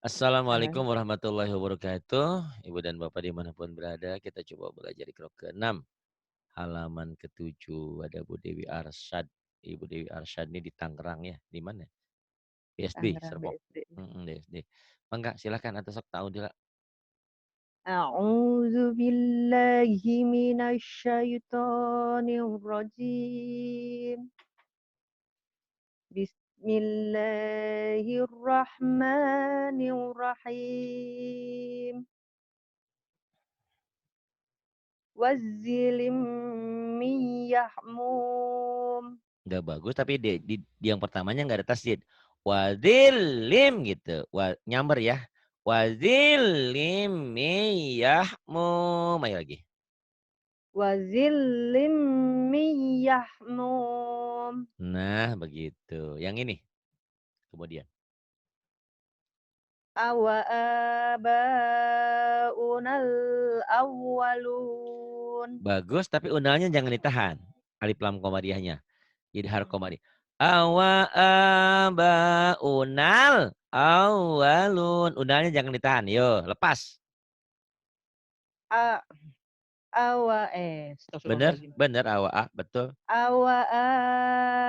Assalamualaikum Halo. warahmatullahi wabarakatuh. Ibu dan Bapak dimanapun berada, kita coba belajar di kelompok ke-6. Halaman ke-7 ada Bu Dewi Arsyad. Ibu Dewi Arsyad ini di Tangerang ya. Di mana? BSD, Tangerang Serpong. BSD. BSD. Mangga silakan atau sok tahu dila. A'udzu billahi minasyaitonir rajim. Bismillahirrahmanirrahim. Wazzilim min yahmum. Udah bagus tapi di yang pertamanya nggak ada tasjid. Wadzilim gitu. Nyamber ya. Wadzilim miyahmum. Ayo lagi. Wazzilim min yahmum. Nah, begitu. Yang ini kemudian. Awa abaunal awwalun. Bagus, tapi unalnya jangan ditahan. Alif lam komadiahnya. Jadi harf komadi. Awa aba unal awalun. Unalnya jangan ditahan. Yo, lepas. A awa Bener, astagfirullahaladzim. bener awa ah, betul. Awa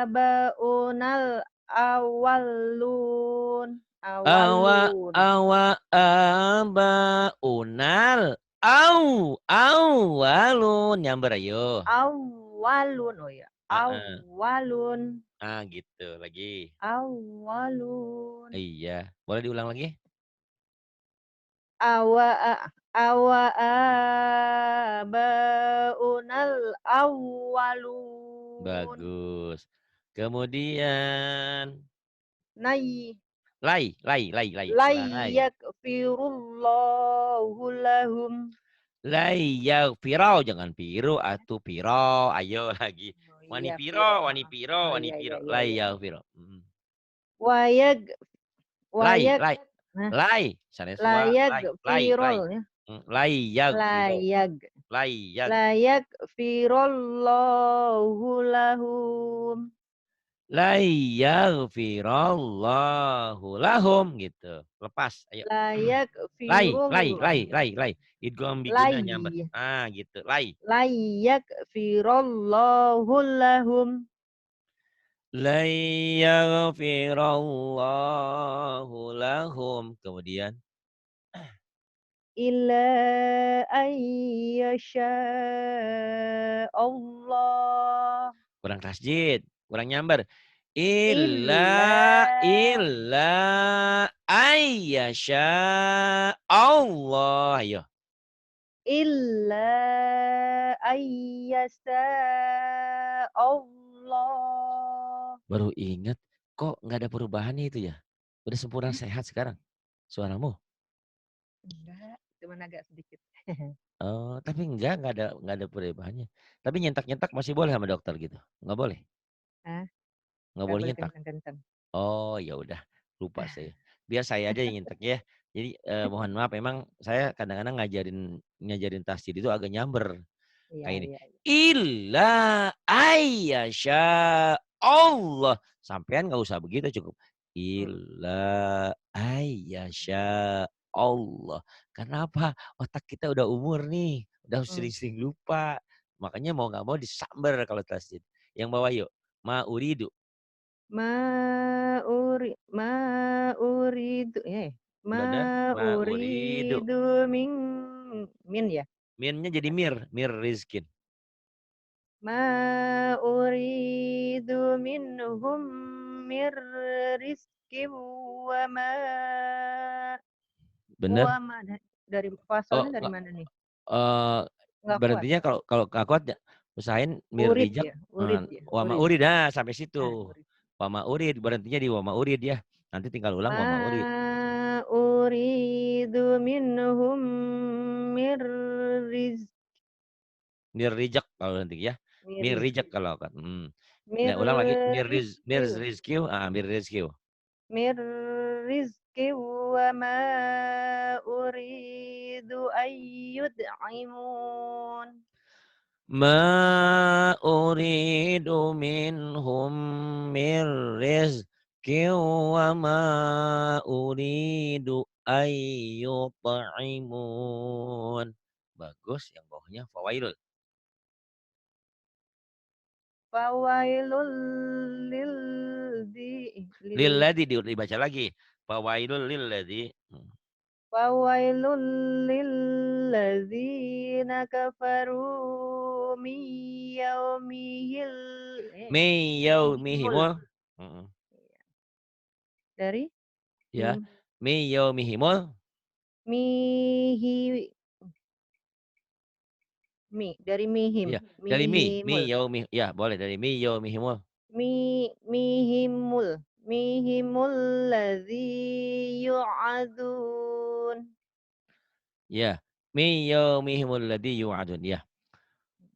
abaunal awwalun. Awa Awalun. awa aba unal awalun. Nyamber ayo. Awalun. Oh ya. Heeh. Awalun. Ah, gitu lagi. Awalun. Iya, boleh diulang lagi? Awa awa abaunal awwalun. Bagus. Kemudian Nay lai. layyakfirullahu lahum. Pirau jangan piru atuh piro. Ayo lagi. Oh iya, oh Wani iya iya piro. iya iya. Piro. Wayag wayak Lai. nah, Lai. Saneswa layak lai. firol ya. Piro. Layag Layag. layak firollahu lahum. Layaghfirallahu lahum gitu. Lepas. Ayo. Layak firul Lai. Idgham biguna nyamber. lay Ah, gitu. Lai. layak firollahu lahum. Layaghfirallahu lahum. Kemudian Illa ayyasha Allah. kurang tasjid, kurang nyamber. Illa Illa ayyasha Allah. Ayo. illa ayyasa Allah. Baru ingat kok nggak ada perubahannya itu ya. Udah sempurna Hah? sehat sekarang suaramu. Enggak, cuman agak sedikit. Oh, tapi nggak ada perubahannya. Tapi nyentak-nyentak masih boleh sama dokter gitu. Nggak boleh. Hah? Nggak Nggak boleh boleh nyentak. kenceng-kenceng. Oh, ya udah, lupa saya. Biar saya aja yang nyentek ya. Jadi mohon maaf, emang saya kadang-kadang ngajarin ngajarin tasjid itu agak nyamber Iya kayak ini. iya iya. Illa ayyasha Allah. Sampean nggak usah begitu cukup. Mhm, Illa ayyasha Allah. Kenapa? Otak kita udah umur nih, udah mhm. sering-sering lupa. Makanya mau nggak mau disamber kalau tasjid. Yang bawah yuk. Ma uridu. Ma uridu ma Bener, uridu. uridu min ya? Minnya jadi mir rizkin. Ma uridu minhum mir rizqin wa ma Bener? dari Oh, fasolnya dari nggak, mana nih? eee, Nggak kuat. berartinya kalau kalau nggak kuat ya usahain mir Urid rijak, ya? Urid ya? wa ma Urid. urid, nah sampai situ. Urid. Wa ma urid, berhentinya di wa ma urid ya. Nanti tinggal ulang wa ma urid. Ma uridu minhum mir riz Mir rijak kalau nanti ya. mir Mir rijak rizqi kalau kan, mir Nah, ulang lagi, rizqi rizkiu, mir rizkiu. mir rizqi wa ma uridu ayyud'imun. Ma uridu minhum mir rizqin wa ma uridu ayyut'imun. Bagus, yang bawahnya fawailul. Fawailul lil di lil Lilladzi dibaca lagi. Fawailul lilladzi. fawailul lilladzina kafaru min yaumihil Mi mihimul. yaumihimul. Mhm. Dari Ya. him Mi yaumihimul. mihi dari mihim, Iya, dari mi mihimul, yaumi ya boleh dari mi yaumihimul. mihimul, mihimul ladzi yu'adun. Ya, mi yaumihimul ladzi yu'adun. Ya.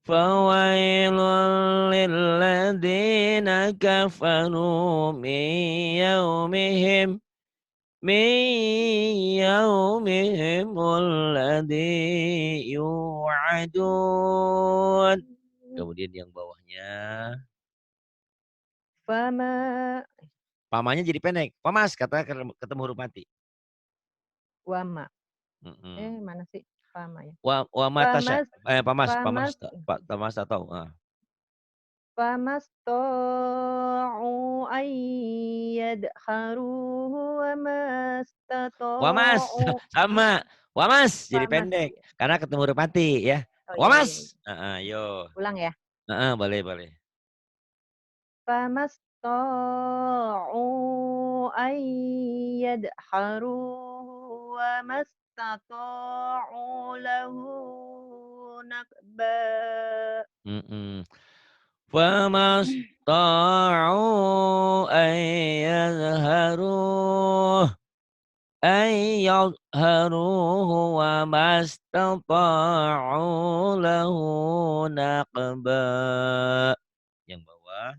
Fawailul lilladzina kafaru min yaumihimul ladzi yu'adun. Kemudian yang bawahnya, Fama pamanya jadi pendek. Pamas kata ketemu huruf mati. wama, Mhm. mana sih fama ya? Wa matasya, Famas famas pamas atau, famasta'u an yadharuhu wa Wamas, mastata'u sama, Wamas jadi famas pendek ya. karena ketemu huruf mati ya. Oh, iya iya iya. Wamas, heeh, yo, Ulang ya. heeh, boleh boleh. Famasta'u an yadharuhu wa mastata'u lahu naqba. Mhm. Famasta'u yadhharuhu wa mastata'u lahu naqba. Yang bawah,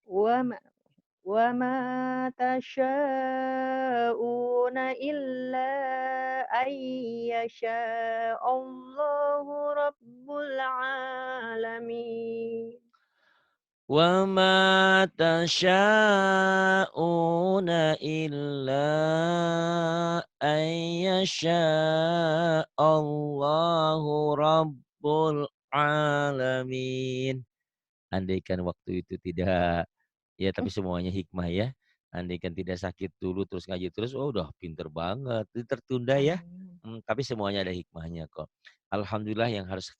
Wa ma wa ma tasha'una illa an yasha'allahu rabbul alamin. wa ma tasha'una illa an yasha'allahu rabbul alamin. Andaikan waktu itu tidak, ya tapi semuanya hikmah ya. Andaikan tidak sakit dulu terus ngaji terus, oh udah pinter banget. Itu tertunda ya. Amin. Tapi semuanya ada hikmahnya kok. Alhamdulillah yang harus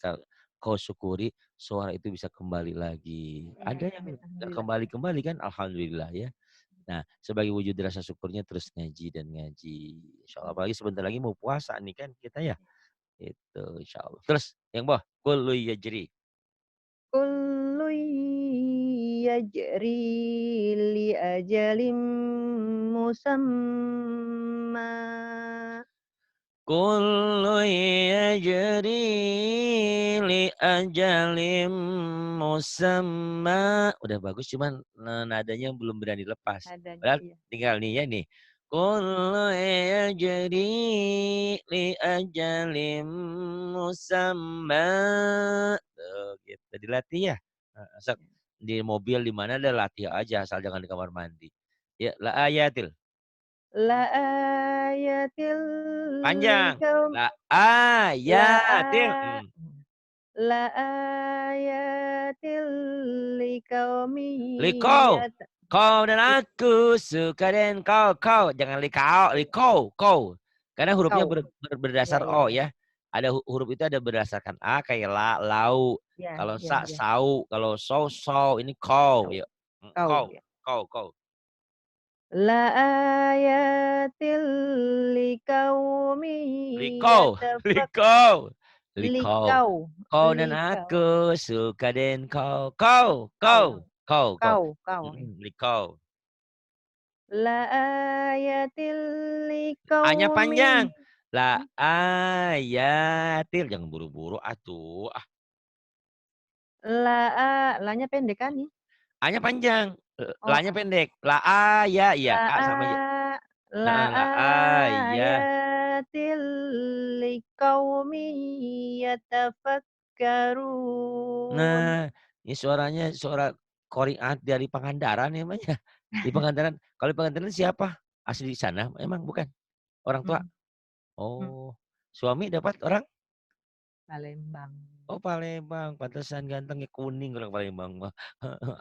kau syukuri suara itu bisa kembali lagi. Ada yang Amin. nggak Alhamdulillah. kembali-kembali kan, alhamdulillah ya. Nah, sebagai wujud rasa syukurnya terus ngaji dan ngaji. Insya Allah. Apalagi sebentar lagi mau puasa nih kan kita ya. Itu insya Allah. Terus yang bawah, kullu yajri. Kullu yajri li ajalin musamma. Kullu yajri li ajalin musamma. Udah bagus cuman nadanya belum berani lepas. Adanya, Padahal iya. tinggal nih ya nih. Kullu yajri li ajalin musamma. Tuh gitu dilatih ya. Sok di mobil di mana ada latih aja asal jangan di kamar mandi. Ya la ayatil. La ayatil Panjang. likaum La la ayatil. a la ayatil liqaumin Liko. yata Kau dan aku suka dan kau. Jangan likau. Liko. Kau. Karena hurufnya kau. Ya berdasar ya O ya. ya. Ada huruf itu ada berdasarkan A kayak la, lau. Ya Kalau ya sa, ya. sau. Kalau so, so. Ini kau. Kau Yuk. kau Kau. ya. Kau. La ayatil liqaumin Liko. yatafak Liko. Liko. likau Kau dan likau aku suka dan kau. Kau. kau Kau. Kau. Kau. kau ya. Liko. La ayatil A-nya liqaumin panjang. La ayatil. Jangan buru-buru atuh. la a la-nya pendek kan ya? A-nya panjang. Oh, La-nya pendek. La aya. Iya. la A a sama ya. la Heeh, la aya. ayatil liqaumin yatafakkarun. Nah, ini suaranya suara qori'at dari Pangandaran ya, Mbak, ya. Di Pangandaran. Kalau di Pangandaran siapa? Asli sana emang bukan? Orang tua? Mhm, mhm, Oh, suami dapat orang? Palembang. Oh, Palembang, pantesan gantengnya, kuning orang Palembang mah.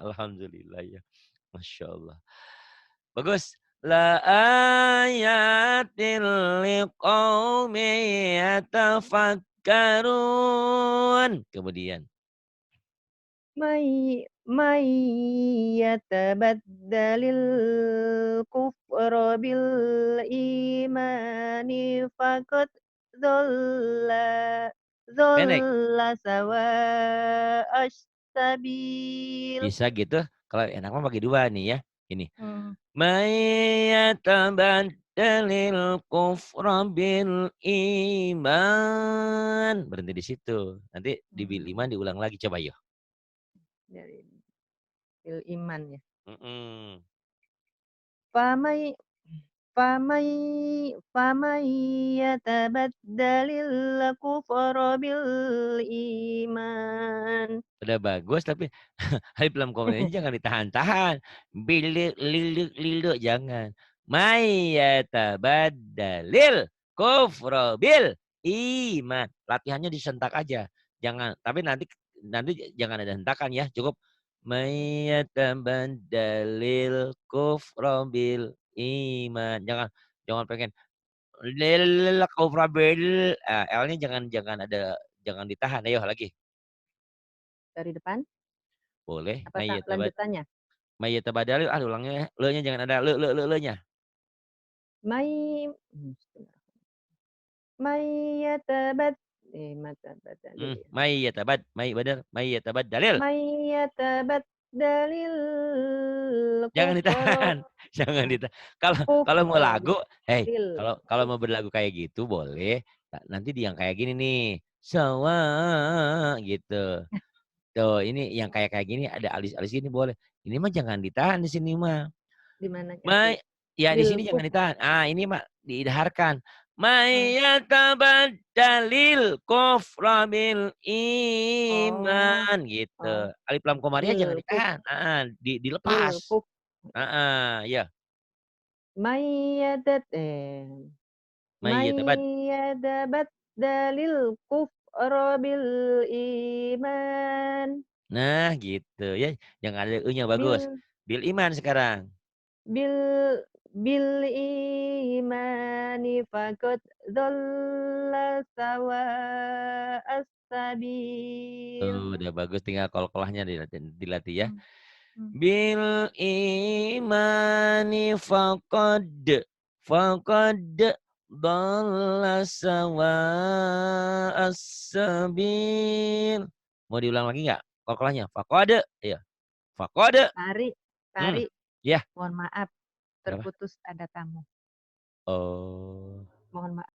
Alhamdulillah ya, masya Allah. Bagus. La ayatil liqaumi yatafakkarun. Kemudian, May yatabaddalil kufra bil imani faqad dhalla pendek, dhalla sawa'as sabil. bisa gitu? Kalau enak mah bagi 2 nih ya, ini. Mmm, May yatabaddalil kufra bil iman. Berhenti di situ. Nanti di bil iman mmm, diulang lagi, coba yuk. dari bil iman ya. Mhm. Famay famay famay yatabaddalil kufra bil iman. Udah bagus tapi alif lam komanya jangan ditahan-tahan. Bilik, lilik, liluk, jangan. May yatabaddalil kufra bil iman. Latihannya disentak aja. Jangan tapi nanti nanti jangan ada hentakan ya, cukup may yatabaddalil kufra bil iman. Jangan jangan pengen lil kufra bil, L-nya jangan jangan ada jangan ditahan. Ayo lagi. Dari depan? Boleh, Apa lanjutannya? Mayyatabadalil, ulangnya le-nya jangan ada le-nya. May may yatabat matabadalil ya. Mayyatabaddalil. May yatabaddalil Jangan kufra ditahan, jangan ah, ditahan. Kalau kalau mau kufra lagu, hei, bil kalau mau berlagu kayak gitu boleh, nanti yang kayak gini nih, sawa gitu. Tuh, ini yang kayak kayak gini ada alis-alis gini boleh. Ini mah jangan ditahan di sini mah. di mananya? May ya di Bil sini jangan kuf ditahan. Ini mah diidharkan. ah, May yatabaddalil kufra bil oh, iman gitu. oh, Alif lam komariah bil jangan kuf ditahan. bil Dilepas. kuf Ya. may yatat May may yatabad. yatabaddalil kufra bil iman. Nah, gitu ya. Jangan ada e-nya bagus. Bil Bil iman sekarang. bil bil imani faqad dhalla sawa'as sabil. Udah bagus tinggal kol-kolahnya dilatih ya. Mmm, mmm. Bil imani faqad dhalla sawa'as sabil. Mau diulang lagi nggak qalqalahnya? Faqad, iya, faqad. Pari Hmm, Pari, iya, mohon maaf kenapa? terputus ada tamu, Oh. mohon maaf.